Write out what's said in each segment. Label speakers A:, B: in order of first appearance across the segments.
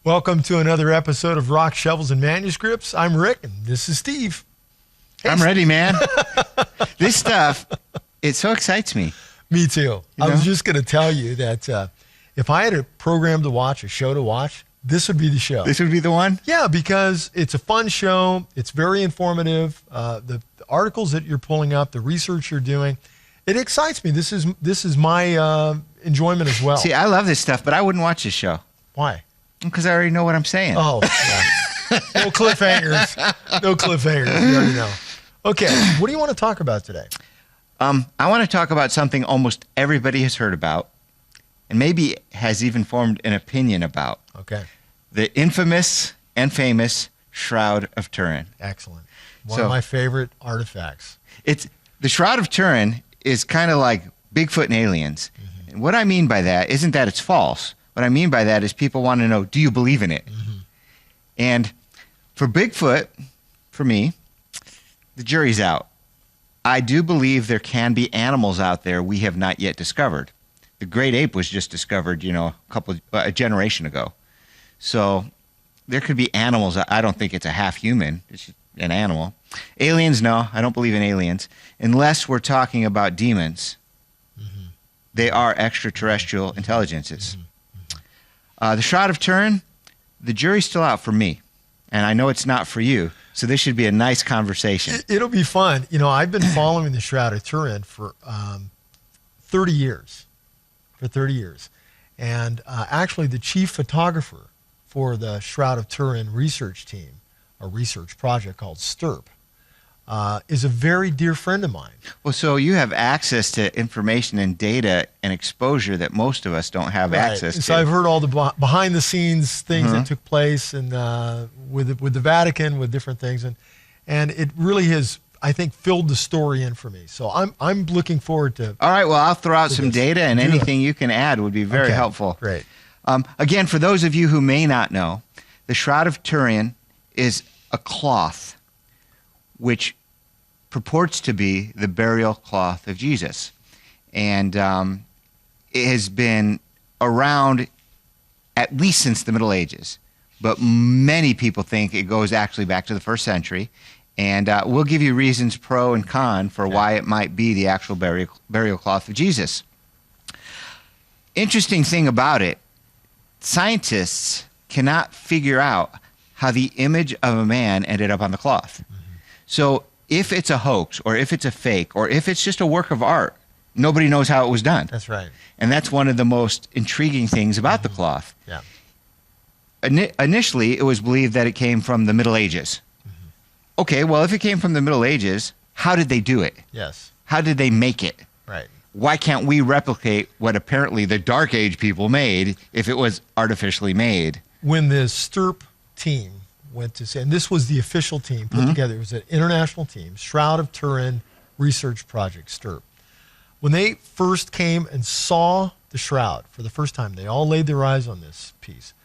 A: Welcome to another episode of Rock, Shovels, and Manuscripts. I'm Rick, and this is Steve.
B: Hey, I'm ready, man. This stuff, it so excites me.
A: Me too. I was just going to tell you that if I had a program to watch, a show to watch, this would be the show.
B: This would be the one?
A: Yeah, because it's a fun show. It's very informative. The articles that you're pulling up, the research you're doing, it excites me. This is my enjoyment as well.
B: See, I love this stuff, but I wouldn't watch this show.
A: Why?
B: Because I already know what I'm saying.
A: Oh, yeah. No cliffhangers. No cliffhangers. You already know. Okay, what do you want to talk about today?
B: I want to talk about something almost everybody has heard about and maybe has even formed an opinion about.
A: Okay.
B: The infamous and famous Shroud of Turin.
A: Excellent. One of my favorite artifacts.
B: The Shroud of Turin is kind of like Bigfoot and aliens. Mm-hmm. And what I mean by that isn't that it's false. What I mean by that is people want to know, do you believe in it? Mm-hmm. And for Bigfoot, for me, the jury's out. I do believe there can be animals out there we have not yet discovered. The great ape was just discovered, a generation ago. So there could be animals. I don't think it's a half human. It's an animal. Aliens, no, I don't believe in aliens. Unless we're talking about demons. Mm-hmm. They are extraterrestrial intelligences. Mm-hmm. The Shroud of Turin, the jury's still out for me. And I know it's not for you. So this should be a nice conversation.
A: It'll be fun. I've been following the Shroud of Turin for 30 years. For 30 years. And actually the chief photographer for the Shroud of Turin research team, a research project called STIRP, is a very dear friend of mine.
B: Well, so you have access to information and data and exposure that most of us don't have access to.
A: So I've heard all the behind-the-scenes things that took place, and with the Vatican, with different things, and it really has, I think, filled the story in for me. So I'm looking forward to.
B: All right. Well, I'll throw out some data, and anything you can add would be very helpful.
A: Great.
B: Again, for those of you who may not know, the Shroud of Turin is a cloth which purports to be the burial cloth of Jesus. And it has been around at least since the Middle Ages. But many people think it goes actually back to the 1st century. And we'll give you reasons pro and con for why it might be the actual burial cloth of Jesus. Interesting thing about it, scientists cannot figure out how the image of a man ended up on the cloth. Mm-hmm. So if it's a hoax, or if it's a fake, or if it's just a work of art, nobody knows how it was done.
A: That's right.
B: And that's one of the most intriguing things about the cloth.
A: Yeah.
B: Initially, it was believed that it came from the Middle Ages. Mm-hmm. Okay, well, if it came from the Middle Ages, how did they do it?
A: Yes.
B: How did they make it?
A: Right.
B: Why can't we replicate what apparently the Dark Age people made if it was artificially made?
A: When the STIRP team went to say, and this was the official team put together. It was an international team, Shroud of Turin Research Project, STIRP. When they first came and saw the shroud for the first time, they all laid their eyes on this piece.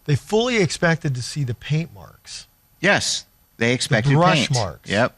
A: They fully expected to see the paint marks.
B: Yes, they expected
A: the brush
B: paint.
A: Marks.
B: Yep.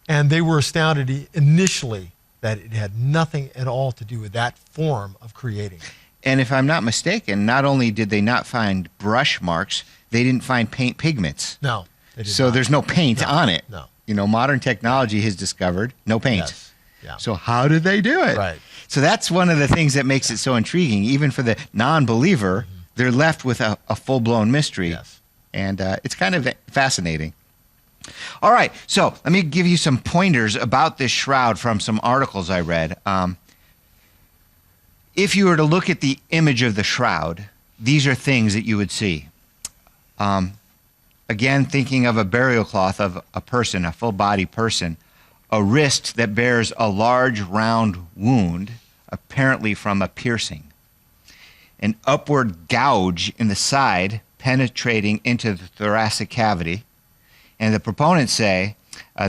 A: And they were astounded initially that it had nothing at all to do with that form of creating it.
B: And if I'm not mistaken, not only did they not find brush marks, they didn't find paint pigments.
A: No, they did
B: so
A: not.
B: There's no paint on it.
A: No.
B: Modern technology has discovered no paint.
A: Yes. Yeah.
B: So how did they do it?
A: Right.
B: So that's one of the things that makes it so intriguing. Even for the non-believer, they're left with a full-blown mystery.
A: Yes.
B: And it's kind of fascinating. All right, so let me give you some pointers about this shroud from some articles I read. If you were to look at the image of the shroud, these are things that you would see. Again, thinking of a burial cloth of a person, a full-body person, a wrist that bears a large round wound, apparently from a piercing. An upward gouge in the side penetrating into the thoracic cavity. And the proponents say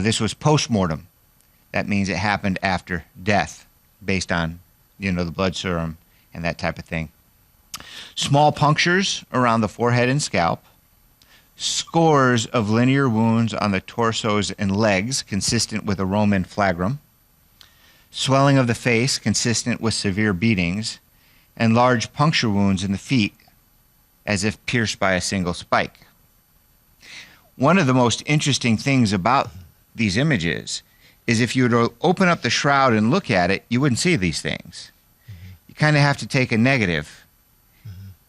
B: this was post-mortem. That means it happened after death, based on, the blood serum and that type of thing. Small punctures around the forehead and scalp. Scores of linear wounds on the torsos and legs, consistent with a Roman flagrum. Swelling of the face, consistent with severe beatings. And large puncture wounds in the feet, as if pierced by a single spike. One of the most interesting things about these images is if you were to open up the shroud and look at it, you wouldn't see these things. You kind of have to take a negative,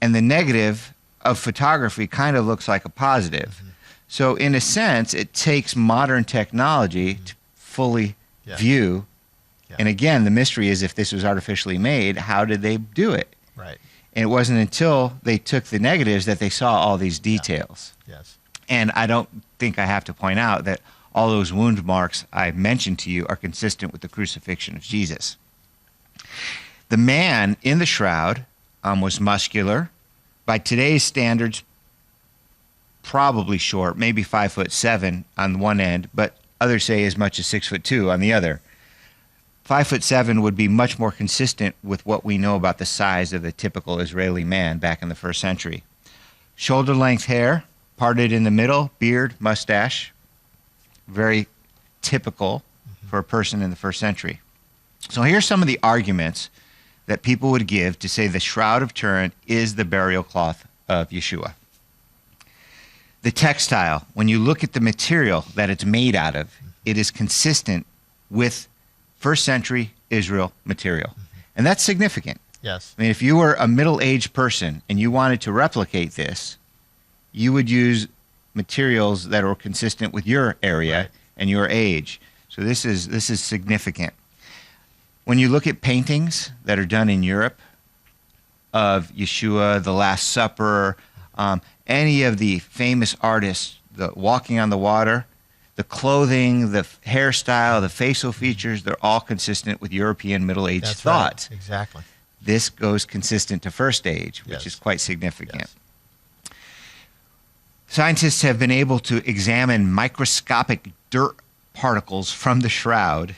B: and the negative of photography kind of looks like a positive. So in a sense, it takes modern technology to fully view. And again, the mystery is, if this was artificially made, how did they do it?
A: Right.
B: And it wasn't until they took the negatives that they saw all these details.
A: Yes.
B: And I don't think I have to point out that all those wound marks I mentioned to you are consistent with the crucifixion of Jesus. The man in the shroud was muscular. By today's standards, probably short, maybe 5'7" on one end, but others say as much as 6'2" on the other. 5'7" would be much more consistent with what we know about the size of the typical Israeli man back in the first century. Shoulder-length hair, parted in the middle, beard, mustache, very typical for a person in the first century. So here's some of the arguments that people would give to say the Shroud of Turin is the burial cloth of Yeshua. The textile, when you look at the material that it's made out of, it is consistent with first century Israel material. And that's significant.
A: Yes.
B: I mean, if you were a middle-aged person and you wanted to replicate this, you would use materials that are consistent with your area and your age. So this is significant. When you look at paintings that are done in Europe of Yeshua, the Last Supper, any of the famous artists, the Walking on the Water, the clothing, the hairstyle, the facial features, they're all consistent with European middle-aged thought.
A: Right. Exactly.
B: This goes consistent to first age, which
A: Yes.
B: is quite significant.
A: Yes.
B: Scientists have been able to examine microscopic dirt particles from the shroud,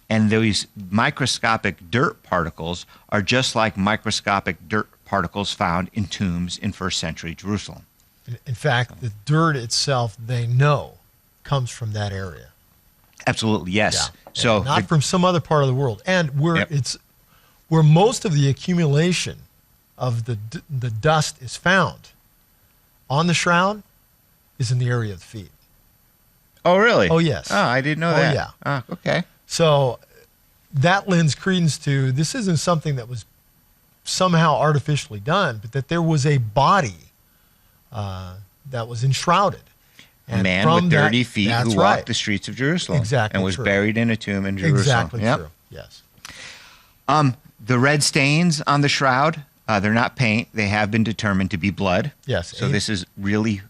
B: and those microscopic dirt particles are just like microscopic dirt particles found in tombs in first century Jerusalem.
A: In fact, the dirt itself, they know, comes from that area.
B: Absolutely, yes.
A: Yeah.
B: So
A: And not from some other part of the world. And where where most of the accumulation of the dust is found on the shroud is in the area of the feet.
B: Oh, really?
A: Oh, yes.
B: Oh, I didn't know that.
A: Yeah.
B: Oh, okay.
A: So that lends credence to this isn't something that was somehow artificially done, but that there was a body that was enshrouded.
B: A man with dirty feet who walked the streets of Jerusalem.
A: Exactly.
B: And was buried in a tomb in Jerusalem.
A: Exactly true. Yes.
B: The red stains on the shroud, they're not paint. They have been determined to be blood.
A: Yes.
B: So this is really,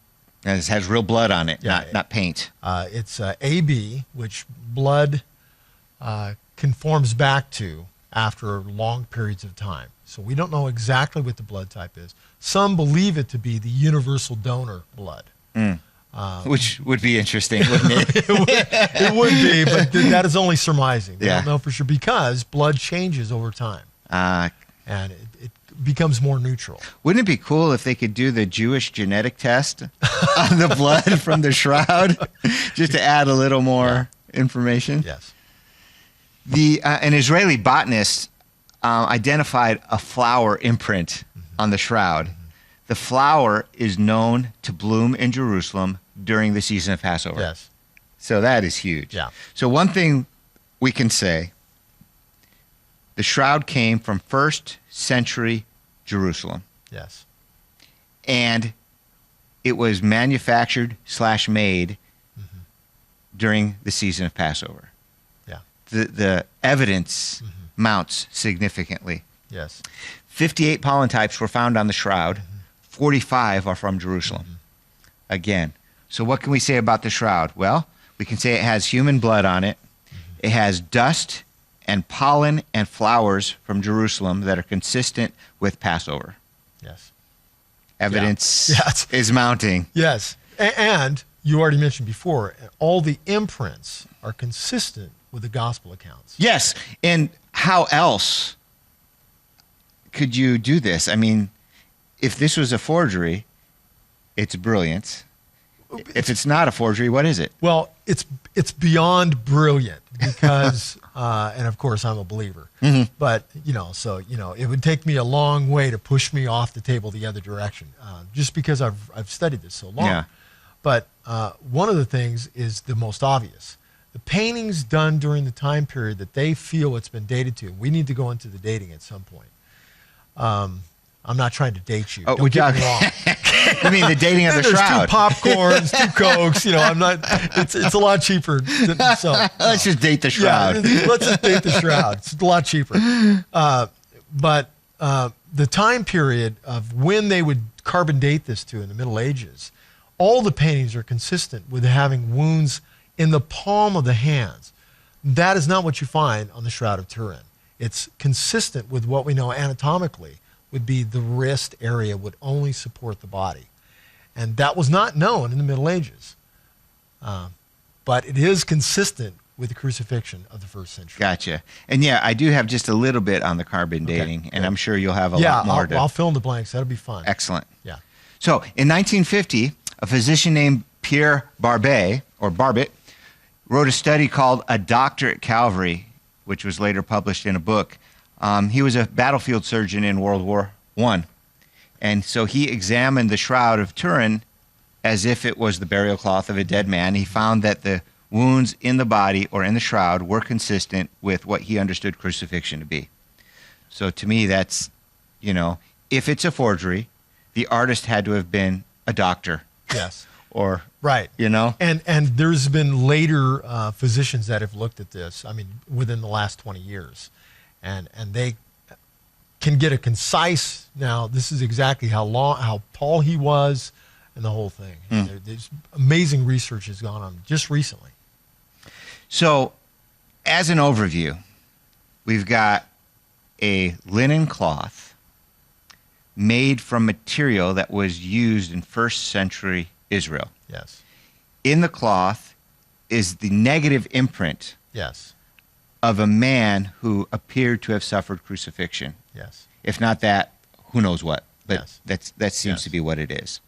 B: this has real blood on it,
A: Yeah.
B: not paint.
A: It's AB, which blood conforms back to after long periods of time. So we don't know exactly what the blood type is. Some believe it to be the universal donor blood.
B: Which would be interesting, wouldn't it?
A: It would be, but that is only surmising. They
B: Yeah.
A: don't know for sure because blood changes over time and it becomes more neutral.
B: Wouldn't it be cool if they could do the Jewish genetic test on the blood from the shroud, just to add a little more information?
A: Yes.
B: An Israeli botanist identified a flower imprint on the shroud. The flower is known to bloom in Jerusalem during the season of Passover.
A: Yes.
B: So that is huge.
A: Yeah.
B: So one thing we can say, the shroud came from first century Jerusalem.
A: Yes.
B: And it was manufactured / made during the season of Passover.
A: Yeah.
B: The evidence mounts significantly.
A: Yes.
B: 58 pollen types were found on the shroud. 45 are from Jerusalem. Again. So what can we say about the shroud? Well, we can say it has human blood on it. It has dust and pollen and flowers from Jerusalem that are consistent with Passover.
A: Yes.
B: Evidence
A: Yes.
B: is mounting.
A: Yes. And you already mentioned before, all the imprints are consistent with the gospel accounts.
B: Yes. And how else could you do this? I mean, if this was a forgery, it's brilliant. If it's not a forgery, what is it?
A: Well, it's beyond brilliant because, and of course I'm a believer, but so it would take me a long way to push me off the table the other direction, just because I've studied this so long.
B: Yeah.
A: But one of the things is the most obvious. The paintings done during the time period that they feel it's been dated to. We need to go into the dating at some point. I'm not trying to date you.
B: Oh,
A: Don't get me wrong.
B: I mean, the dating of the
A: There's
B: shroud.
A: 2 popcorns, 2 Cokes. I'm not. It's a lot cheaper. So
B: Let's just date the shroud.
A: Yeah, let's just date the shroud. It's a lot cheaper. But the time period of when they would carbon date this to in the Middle Ages, all the paintings are consistent with having wounds in the palm of the hands. That is not what you find on the Shroud of Turin. It's consistent with what we know anatomically would be the wrist area would only support the body. And that was not known in the Middle Ages. But it is consistent with the crucifixion of the 1st century.
B: Gotcha. And yeah, I do have just a little bit on the carbon dating, and I'm sure you'll have a lot more.
A: I'll fill in the blanks. That'll be fun.
B: Excellent.
A: Yeah.
B: So in 1950, a physician named Pierre Barbet, or Barbet, wrote a study called A Doctor at Calvary, which was later published in a book. He was a battlefield surgeon in World War I. And so he examined the Shroud of Turin as if it was the burial cloth of a dead man. He found that the wounds in the body or in the shroud were consistent with what he understood crucifixion to be. So to me, that's, if it's a forgery, the artist had to have been a doctor.
A: Yes.
B: Or,
A: right.
B: And
A: there's been later physicians that have looked at this, within the last 20 years. And they can get a concise, now this is exactly how tall he was and the whole thing. There's amazing research has gone on just recently.
B: So as an overview, we've got a linen cloth made from material that was used in 1st century Israel.
A: Yes.
B: In the cloth is the negative imprint
A: yes.
B: of a man who appeared to have suffered crucifixion.
A: Yes.
B: If not that, who knows what? But
A: yes.
B: that seems to be what it is.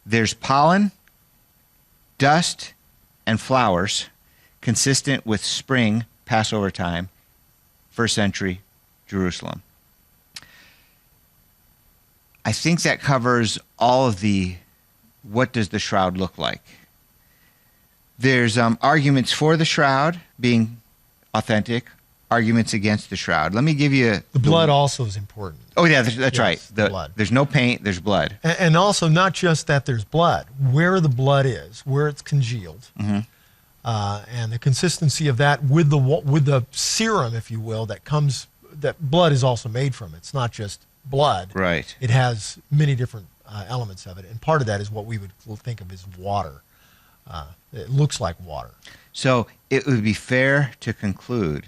B: There's pollen, dust, and flowers consistent with spring, Passover time, 1st century Jerusalem. I think that covers all of what does the shroud look like. There's arguments for the shroud being authentic, arguments against the shroud. Let me give you...
A: The blood also is important.
B: Oh, yeah, that's
A: yes,
B: right.
A: The blood.
B: There's no paint, there's blood.
A: And also not just that there's blood, where the blood is, where it's congealed, and the consistency of that with the serum, if you will, that blood is also made from. It's not just blood.
B: Right.
A: It has many different elements of it, and part of that is what we would think of as water. It looks like water.
B: So it would be fair to conclude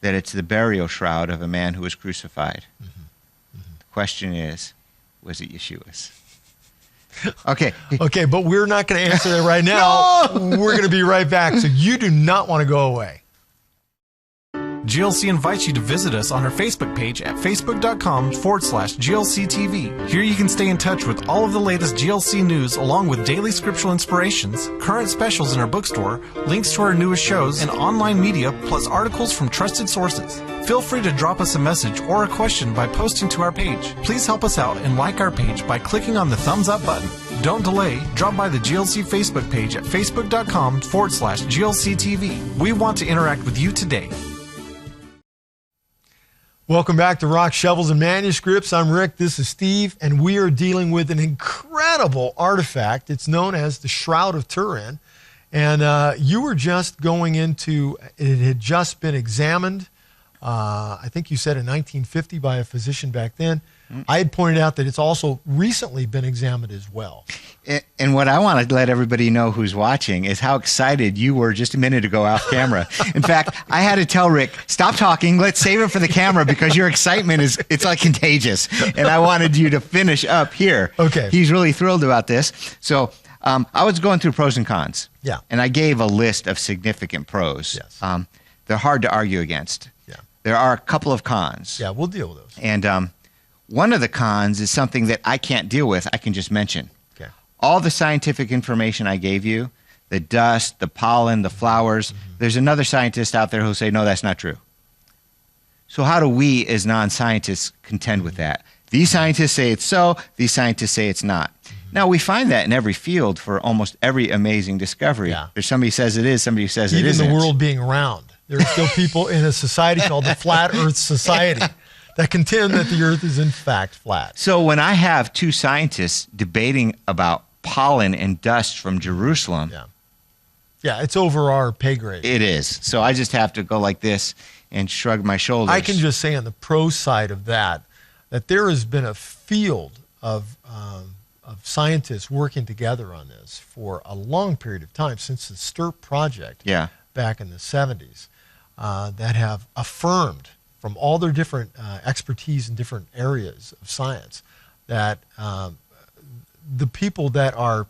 B: that it's the burial shroud of a man who was crucified. The question is, was it Yeshua's? Okay.
A: Okay, but we're not going to answer that right now. No! We're going to be right back, so you do not want to go away.
C: GLC invites you to visit us on our Facebook page at facebook.com/GLCTV. Here you can stay in touch with all of the latest GLC news along with daily scriptural inspirations, current specials in our bookstore, links to our newest shows, and online media, plus articles from trusted sources. Feel free to drop us a message or a question by posting to our page. Please help us out and like our page by clicking on the thumbs up button. Don't delay, drop by the GLC Facebook page at facebook.com/GLCTV. We want to interact with you today.
A: Welcome back to Rock, Shovels, and Manuscripts. I'm Rick, this is Steve, and we are dealing with an incredible artifact. It's known as the Shroud of Turin. And you were just going into, it had just been examined, I think you said in 1950 by a physician back then. I had pointed out that it's also recently been examined as well.
B: And what I want to let everybody know who's watching is how excited you were just a minute ago off camera. In fact, I had to tell Rick, stop talking, let's save it for the camera because your excitement it's like contagious. And I wanted you to finish up here.
A: Okay.
B: He's really thrilled about this. So I was going through pros and cons.
A: Yeah.
B: And I gave a list of significant pros.
A: Yes.
B: They're hard to argue against.
A: Yeah.
B: There are a couple of cons.
A: Yeah, we'll deal with those.
B: And one of the cons is something that I can't deal with. I can just mention.
A: Okay.
B: All the scientific information I gave you, the dust, the pollen, the flowers. There's another scientist out there who'll say, no, that's not true. So how do we as non-scientists contend with that? These scientists say it's so, these scientists say it's not. Now, we find that in every field for almost every amazing discovery.
A: Yeah.
B: There's somebody who says it is, somebody who says it
A: Even
B: isn't.
A: the world being round. There are still people in a society called the Flat Earth Society that contend that the Earth is in fact flat.
B: So when I have two scientists debating about pollen and dust from Jerusalem,
A: Yeah, it's over our pay grade.
B: it is. So I just have to go like this and shrug my shoulders.
A: I can just say on the pro side of that there has been a field of scientists working together on this for a long period of time, since the STIRP project back in the 70s, that have affirmed from all their different expertise in different areas of science that the people that are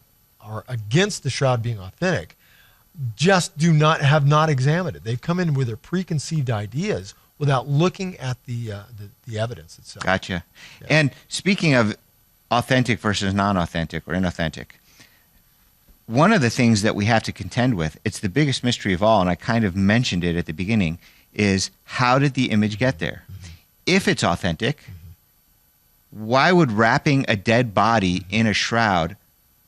A: against the shroud being authentic just have not examined it. They've come in with their preconceived ideas without looking at the evidence itself.
B: Gotcha. Yeah. And speaking of authentic versus non-authentic or inauthentic, one of the things that we have to contend with, it's the biggest mystery of all, and I kind of mentioned it at the beginning, is how did the image get there? If it's authentic, why would wrapping a dead body in a shroud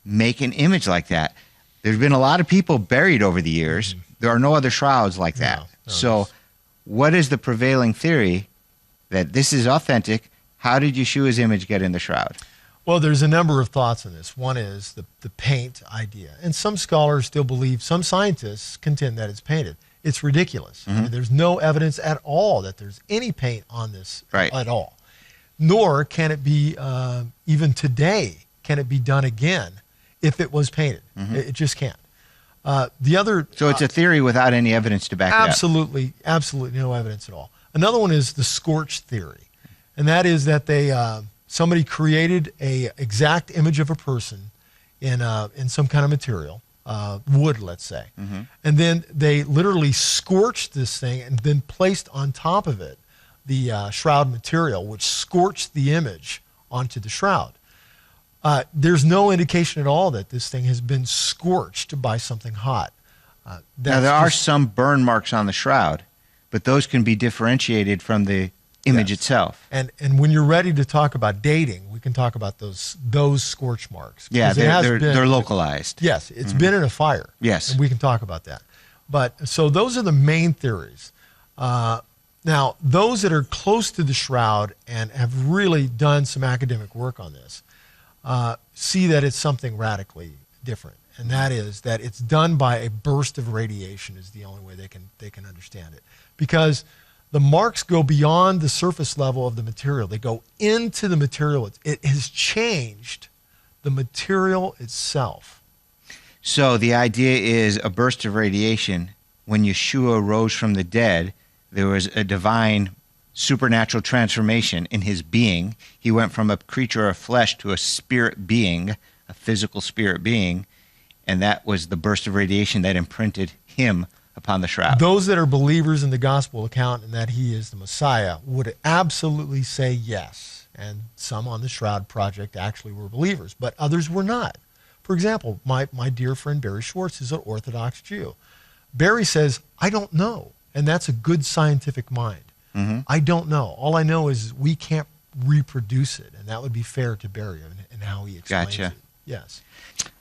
B: make an image like that? There's been a lot of people buried over the years. There are no other shrouds like that.
A: No,
B: so what is the prevailing theory that this is authentic? How did Yeshua's image get in the shroud?
A: Well, there's a number of thoughts on this. One is the paint idea. And some scholars still believe, some scientists contend that it's painted. It's ridiculous. I mean, there's no evidence at all that there's any paint on this at all. Nor can it be, even today, can it be done again if it was painted. It just can't. The other,
B: so it's a theory without any evidence to back it up.
A: Absolutely no evidence at all. Another one is the scorch theory, and that is that somebody created a exact image of a person in some kind of material, wood, let's say, and then they literally scorched this thing and then placed on top of it the shroud material, which scorched the image onto the shroud. There's no indication at all that this thing has been scorched by something hot.
B: Now, there are some burn marks on the shroud, but those can be differentiated from the image itself.
A: And when you're ready to talk about dating, we can talk about those scorch marks.
B: Yeah, they're localized.
A: Yes, it's been in a fire.
B: Yes.
A: And we can talk about that. But so those are the main theories. Now, those that are close to the shroud and have really done some academic work on this see that it's something radically different. And that is that it's done by a burst of radiation is the only way they can understand it. Because the marks go beyond the surface level of the material. They go into the material. It has changed the material itself.
B: So the idea is a burst of radiation. When Yeshua rose from the dead, there was a divine supernatural transformation in his being. He went from a creature of flesh to a spirit being, a physical spirit being, and that was the burst of radiation that imprinted him upon the shroud.
A: Those that are believers in the gospel account and that he is the Messiah would absolutely say yes. And some on the Shroud Project actually were believers, but others were not. For example, my dear friend Barry Schwartz is an Orthodox Jew. Barry says, I don't know. And that's a good scientific mind. I don't know. All I know is we can't reproduce it. And that would be fair to Barry and how he explains it. Yes.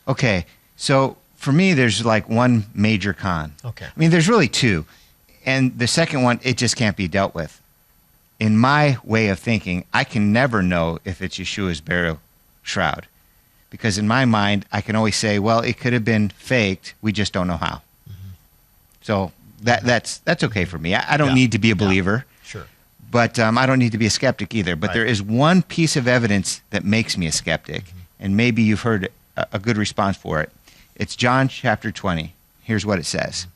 B: Okay. So for me, there's like one major con.
A: Okay.
B: I mean, there's really two. And the second one, it just can't be dealt with. In my way of thinking, I can never know if it's Yeshua's burial shroud. Because in my mind, I can always say, well, it could have been faked. We just don't know how. So that's okay for me. I don't need to be a believer.
A: Sure.
B: But I don't need to be a skeptic either. But there is one piece of evidence that makes me a skeptic. And maybe you've heard a good response for it. It's John chapter 20. Here's what it says.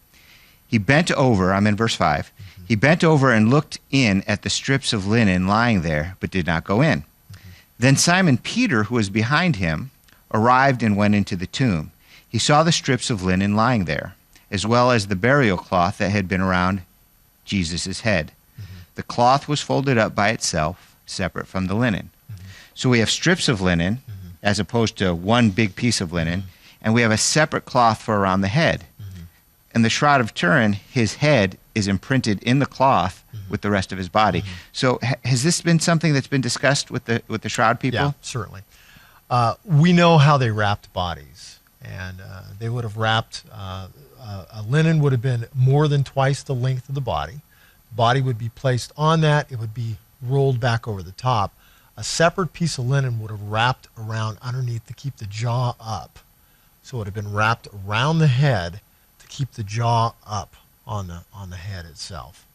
B: He bent over, I'm in verse 5. He bent over and looked in at the strips of linen lying there, but did not go in. Then Simon Peter, who was behind him, arrived and went into the tomb. He saw the strips of linen lying there, as well as the burial cloth that had been around Jesus' head. The cloth was folded up by itself, separate from the linen. So we have strips of linen, as opposed to one big piece of linen. and we have a separate cloth for around the head. And the Shroud of Turin, his head is imprinted in the cloth with the rest of his body. So has this been something that's been discussed with the Shroud people?
A: Yeah, certainly. We know how they wrapped bodies, and they would have wrapped, a linen would have been more than twice the length of the body. The body would be placed on that. It would be rolled back over the top. A separate piece of linen would have wrapped around underneath to keep the jaw up. So it would have been wrapped around the head to keep the jaw up on the head itself.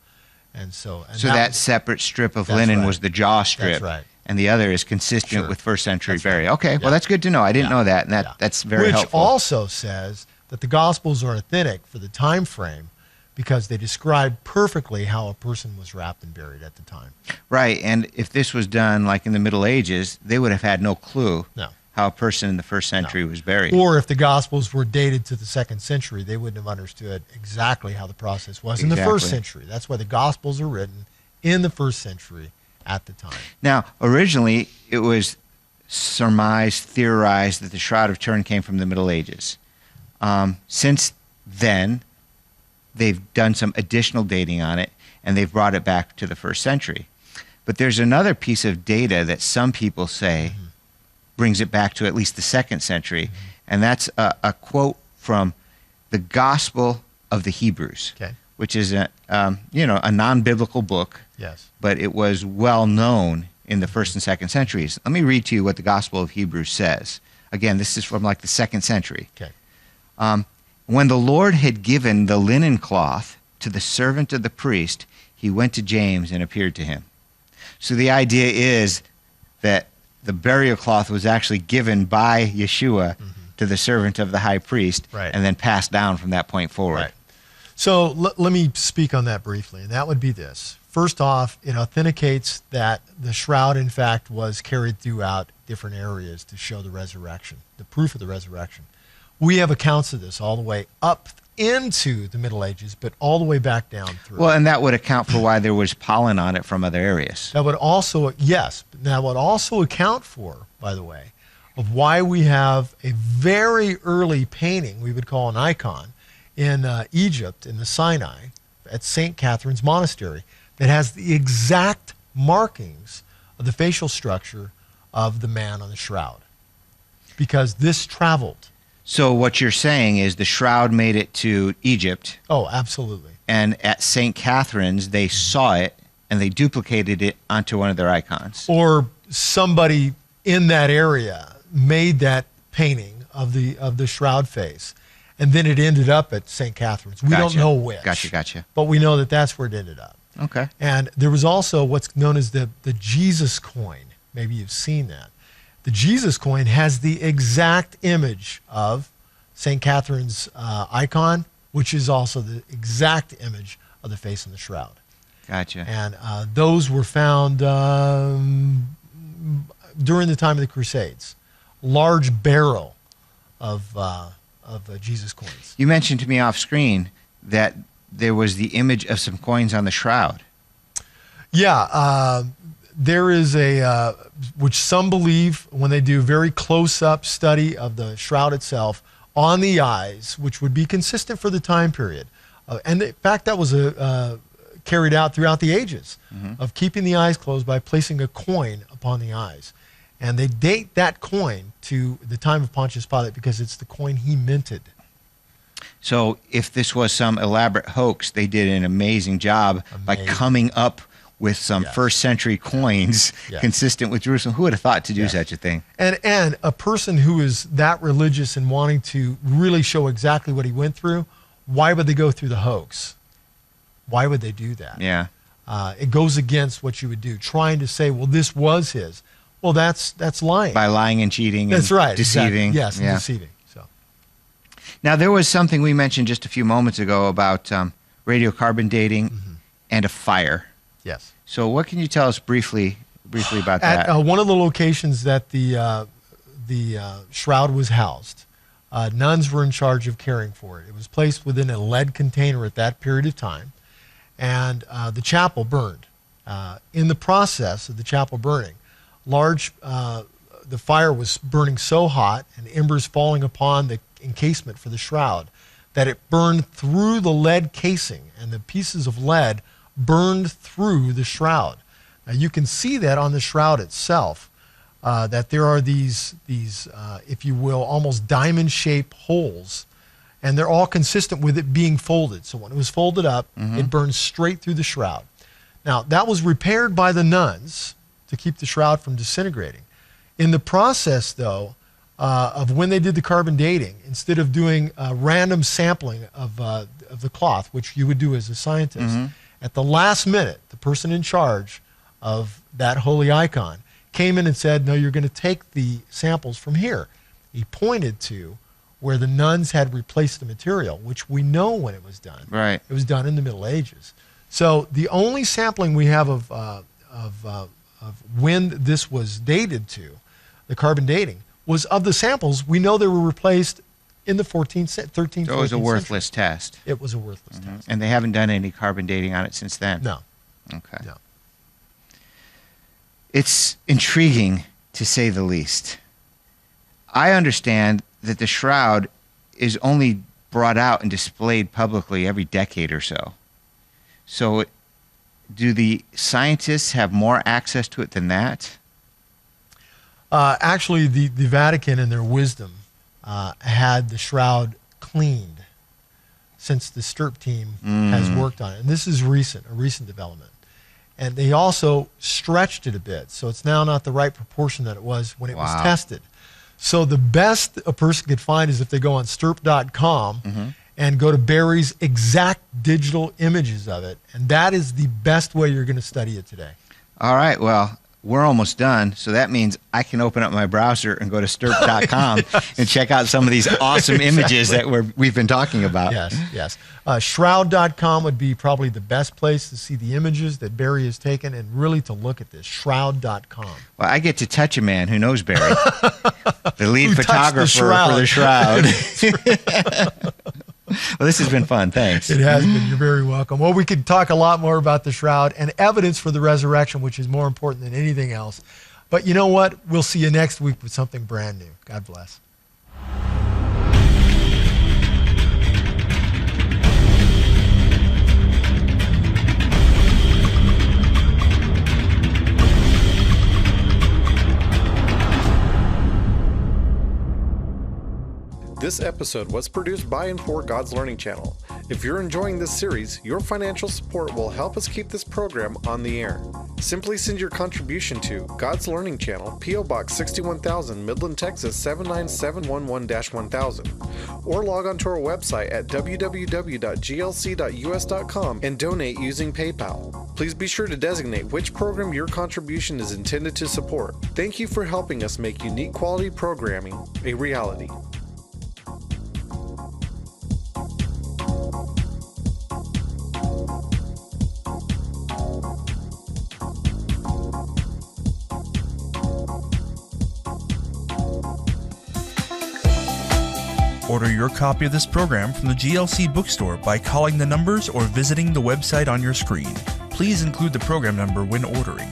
A: And so
B: that separate strip of linen was the jaw strip.
A: That's right.
B: And the other is consistent with first century burial. Okay, well, that's good to know. I didn't know that, and that's very helpful.
A: Which also says that the Gospels are authentic for the time frame because they describe perfectly how a person was wrapped and buried at the time.
B: Right, and if this was done like in the Middle Ages, they would have had no clue how a person in the first century was buried.
A: Or if the Gospels were dated to the 2nd century, they wouldn't have understood exactly how the process was in the 1st century. That's why the Gospels are written in the 1st century at the time.
B: Now, originally, it was surmised, theorized that the Shroud of Turin came from the Middle Ages. Since then, they've done some additional dating on it, and they've brought it back to the 1st century. But there's another piece of data that some people say brings it back to at least the 2nd century, and that's a quote from the Gospel of the Hebrews, which is a non-biblical book.
A: Yes.
B: But it was well known in the 1st and 2nd centuries. Let me read to you what the Gospel of Hebrews says. Again, this is from like the 2nd century.
A: Okay.
B: When the Lord had given the linen cloth to the servant of the priest, he went to James and appeared to him. So the idea is that the burial cloth was actually given by Yeshua to the servant of the high priest and then passed down from that point forward.
A: Right. So let me speak on that briefly, and that would be this. First off, it authenticates that the shroud, in fact, was carried throughout different areas to show the resurrection, the proof of the resurrection. We have accounts of this all the way up into the Middle Ages, but all the way back down through.
B: Well, and that would account for why there was pollen on it from other areas.
A: That would also, yes, that would also account for, by the way, of why we have a very early painting, we would call an icon, in Egypt, in the Sinai, at St. Catherine's Monastery, that has the exact markings of the facial structure of the man on the shroud. Because this traveled.
B: So what you're saying is the shroud made it to Egypt.
A: Oh, absolutely.
B: And at St. Catherine's, they saw it, and they duplicated it onto one of their icons.
A: Or somebody in that area made that painting of the shroud face. And then it ended up at St. Catherine's. We don't know which.
B: Gotcha.
A: But we know that that's where it ended up.
B: Okay.
A: And there was also what's known as the Jesus coin. Maybe you've seen that. The Jesus coin has the exact image of St. Catherine's icon, which is also the exact image of the face in the shroud.
B: Gotcha.
A: And those were found during the time of the Crusades. Large barrel of Jesus coins.
B: You mentioned to me off screen that there was the image of some coins on the shroud.
A: Yeah, there is which some believe when they do very close-up study of the shroud itself on the eyes, which would be consistent for the time period. And in fact, that was carried out throughout the ages of keeping the eyes closed by placing a coin upon the eyes. And they date that coin to the time of Pontius Pilate because it's the coin he minted.
B: So if this was some elaborate hoax, they did an amazing job by coming up with some first century coins consistent with Jerusalem. Who would have thought to do such a thing?
A: And a person who is that religious and wanting to really show exactly what he went through, why would they go through the hoax? Why would they do that?
B: Yeah.
A: It goes against what you would do, trying to say, well, this was his. Well, that's lying.
B: By lying and cheating
A: and deceiving.
B: Exactly.
A: Yes, and deceiving. So.
B: Now, there was something we mentioned just a few moments ago about radiocarbon dating and a fire.
A: Yes.
B: So what can you tell us briefly about that?
A: At one of the locations that the shroud was housed, nuns were in charge of caring for it. It was placed within a lead container at that period of time, and the chapel burned. In the process of the chapel burning, the fire was burning so hot and embers falling upon the encasement for the shroud, that it burned through the lead casing, and the pieces of lead burned through the shroud. Now you can see that on the shroud itself, that there are these if you will, almost diamond-shaped holes, and they're all consistent with it being folded. So when it was folded up, it burned straight through the shroud. Now that was repaired by the nuns to keep the shroud from disintegrating. In the process, though, of when they did the carbon dating, instead of doing random sampling of the cloth, which you would do as a scientist, at the last minute, the person in charge of that holy icon came in and said, no, you're going to take the samples from here. He pointed to where the nuns had replaced the material, which we know when it was done.
B: Right.
A: It was done in the Middle Ages. So the only sampling we have of when this was dated to, the carbon dating, was of the samples. We know they were replaced in the 13th, 14th
B: So it was a worthless
A: century.
B: test.
A: It was a worthless test.
B: And they haven't done any carbon dating on it since then?
A: No.
B: Okay.
A: No.
B: It's intriguing, to say the least. I understand that the shroud is only brought out and displayed publicly every decade or so. So do the scientists have more access to it than that?
A: Actually, the Vatican, in their wisdom, had the shroud cleaned since the STIRP team has worked on it. And this is a recent development. And they also stretched it a bit, so it's now not the right proportion that it was when it was tested. So the best a person could find is if they go on stirp.com and go to Barry's exact digital images of it, and that is the best way you're going to study it today.
B: All right, well, we're almost done, so that means I can open up my browser and go to stirp.com and check out some of these awesome images that we've been talking about.
A: Yes, yes. Shroud.com would be probably the best place to see the images that Barry has taken and really to look at this, shroud.com.
B: Well, I get to touch a man who knows Barry, the lead
A: Who touched the
B: photographer for the shroud. Well, this has been fun. Thanks.
A: It has been. You're very welcome. Well, we could talk a lot more about the shroud and evidence for the resurrection, which is more important than anything else. But you know what? We'll see you next week with something brand new. God bless.
C: This episode was produced by and for God's Learning Channel. If you're enjoying this series, your financial support will help us keep this program on the air. Simply send your contribution to God's Learning Channel, P.O. Box 61,000, Midland, Texas 79711-1000, or log on to our website at www.glc.us.com and donate using PayPal. Please be sure to designate which program your contribution is intended to support. Thank you for helping us make unique quality programming a reality.
D: Order your copy of this program from the GLC bookstore by calling the numbers or visiting the website on your screen. Please include the program number when ordering.